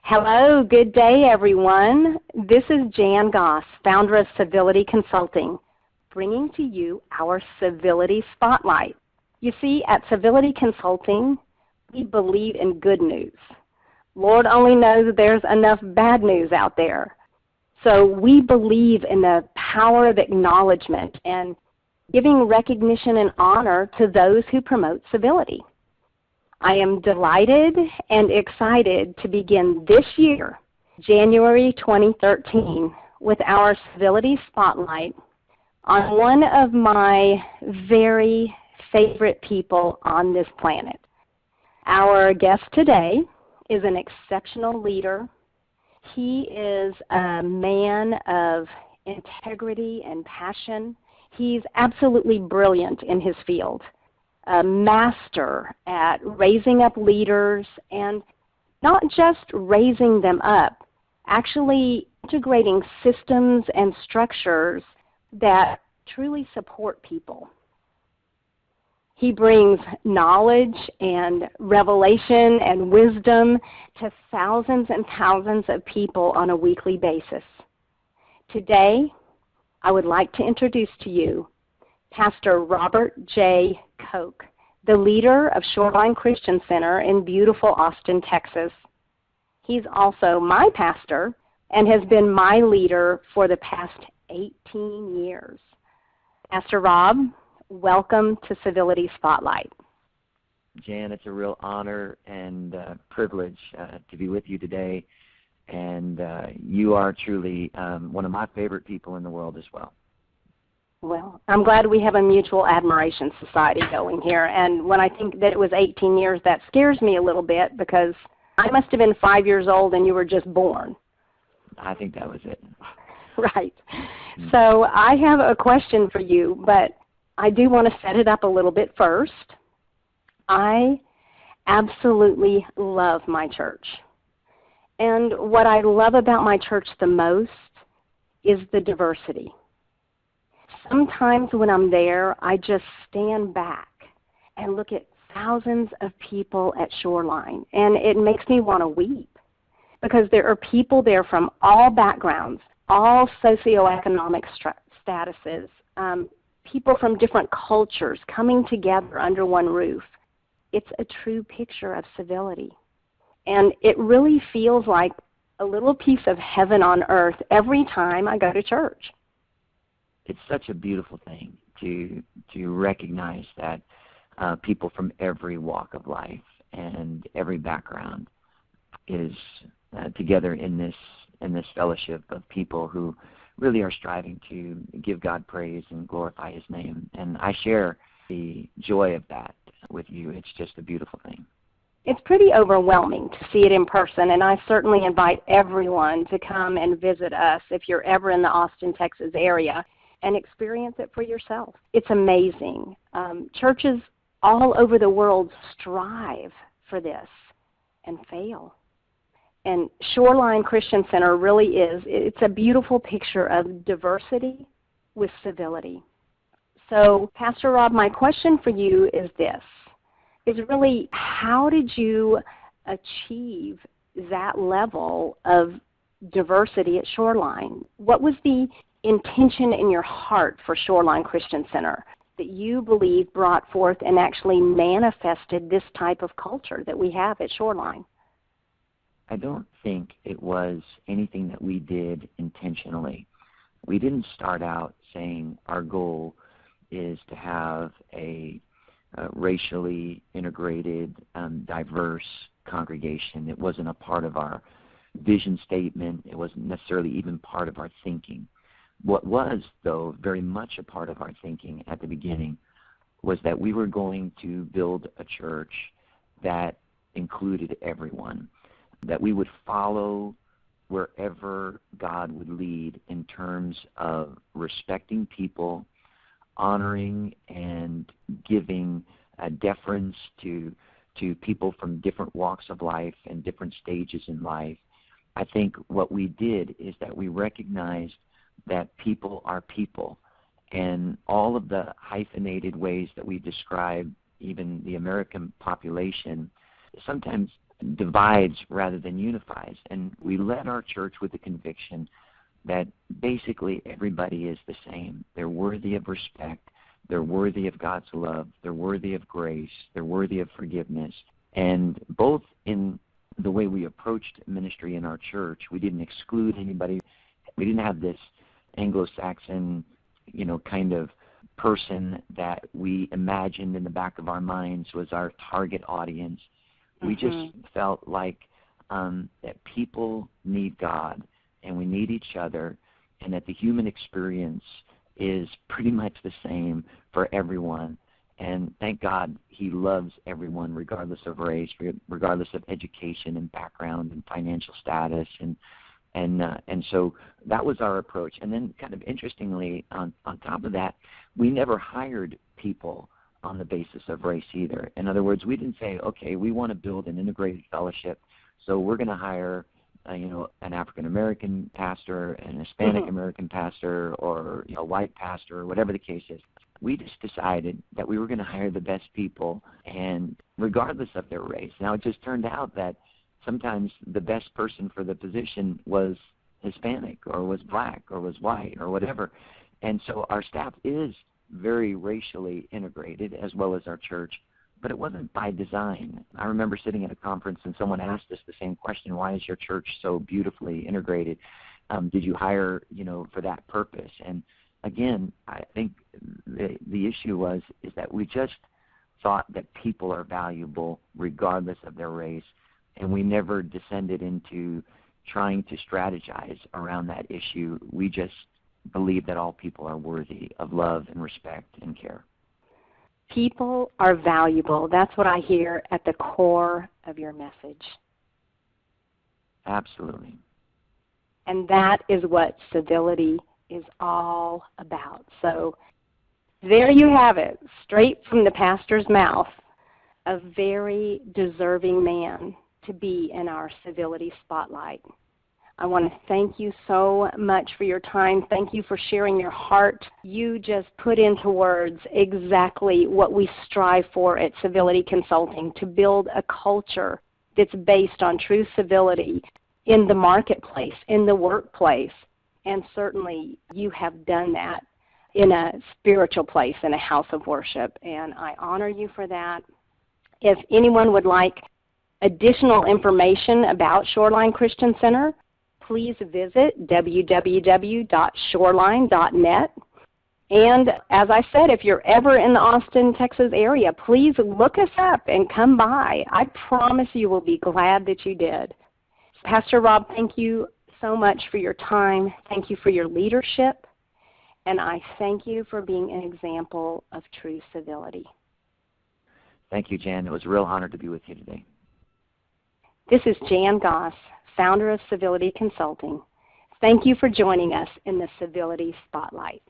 Hello, good day, everyone. This is Jan Goss, founder of Civility Consulting, bringing to you our Civility Spotlight. You see, at Civility Consulting, we believe in good news. Lord only knows there's enough bad news out there. So we believe in the power of acknowledgement and giving recognition and honor to those who promote civility. I am delighted and excited to begin this year, January 2013, with our Civility Spotlight on one of my very favorite people on this planet. Our guest today is an exceptional leader. He is a man of integrity and passion. He's absolutely brilliant in his field. A master at raising up leaders, and not just raising them up, actually integrating systems and structures that truly support people. He brings knowledge and revelation and wisdom to thousands and thousands of people on a weekly basis. Today, I would like to introduce to you Pastor Robert J. Koke, the leader of Shoreline Christian Center in beautiful Austin, Texas. He's also my pastor and has been my leader for the past 18 years. Pastor Rob, welcome to Civility Spotlight. Jan, it's a real honor and privilege to be with you today, and you are truly one of my favorite people in the world as well. Well, I'm glad we have a mutual admiration society going here, and when I think that it was 18 years, that scares me a little bit because I must have been 5 years old and you were just born. I think that was it. Right. So I have a question for you, but I do want to set it up a little bit first. I absolutely love my church. And what I love about my church the most is the diversity. Sometimes when I'm there, I just stand back and look at thousands of people at Shoreline, and it makes me want to weep because there are people there from all backgrounds, all socioeconomic statuses, people from different cultures coming together under one roof. It's a true picture of civility. And it really feels like a little piece of heaven on earth every time I go to church. It's such a beautiful thing to recognize that people from every walk of life and every background is together in this fellowship of people who really are striving to give God praise and glorify His name. And I share the joy of that with you. It's just a beautiful thing. It's pretty overwhelming to see it in person, and I certainly invite everyone to come and visit us if you're ever in the Austin, Texas area, and experience it for yourself. It's amazing. Churches all over the world strive for this and fail. And Shoreline Christian Center really is, it's a beautiful picture of diversity with civility. So, Pastor Rob, my question for you is this, is really how did you achieve that level of diversity at Shoreline? What was the intention in your heart for Shoreline Christian Center that you believe brought forth and actually manifested this type of culture that we have at Shoreline? I don't think it was anything that we did intentionally. We didn't start out saying our goal is to have a racially integrated, diverse congregation. It wasn't a part of our vision statement. It wasn't necessarily even part of our thinking. What was, though, very much a part of our thinking at the beginning was that we were going to build a church that included everyone, that we would follow wherever God would lead in terms of respecting people, honoring and giving deference to people from different walks of life and different stages in life. I think what we did is that we recognized that people are people, and all of the hyphenated ways that we describe even the American population, sometimes divides rather than unifies. And we led our church with the conviction that basically everybody is the same. They're worthy of respect. They're worthy of God's love. They're worthy of grace. They're worthy of forgiveness. And both in the way we approached ministry in our church, we didn't exclude anybody. We didn't have this Anglo-Saxon, kind of person that we imagined in the back of our minds was our target audience. We just felt like that people need God and we need each other, and that the human experience is pretty much the same for everyone. And thank God he loves everyone regardless of race, regardless of education and background and financial status. And so that was our approach. And then kind of interestingly, on top of that, we never hired people on the basis of race either. In other words, we didn't say, okay, we want to build an integrated fellowship, so we're going to hire an African-American pastor, an Hispanic-American pastor, or a white pastor, or whatever the case is. We just decided that we were going to hire the best people, and regardless of their race. Now, it just turned out that sometimes the best person for the position was Hispanic or was black or was white or whatever. And so our staff is very racially integrated, as well as our church, but it wasn't by design. I remember sitting at a conference and someone asked us the same question: why is your church so beautifully integrated? Did you hire, for that purpose? And again, I think the issue is that we just thought that people are valuable regardless of their race, and we never descended into trying to strategize around that issue. We just believe that all people are worthy of love and respect and care. People are valuable. That's what I hear at the core of your message. Absolutely. And that is what civility is all about. So there you have it, straight from the pastor's mouth, a very deserving man to be in our civility spotlight. I want to thank you so much for your time. Thank you for sharing your heart. You just put into words exactly what we strive for at Civility Consulting, to build a culture that's based on true civility in the marketplace, in the workplace. And certainly you have done that in a spiritual place, in a house of worship. And I honor you for that. If anyone would like additional information about Shoreline Christian Center, please visit www.shoreline.net. And as I said, if you're ever in the Austin, Texas area, please look us up and come by. I promise you will be glad that you did. Pastor Rob, thank you so much for your time. Thank you for your leadership. And I thank you for being an example of true civility. Thank you, Jan. It was a real honor to be with you today. This is Jan Goss, founder of Civility Consulting. Thank you for joining us in the Civility Spotlight.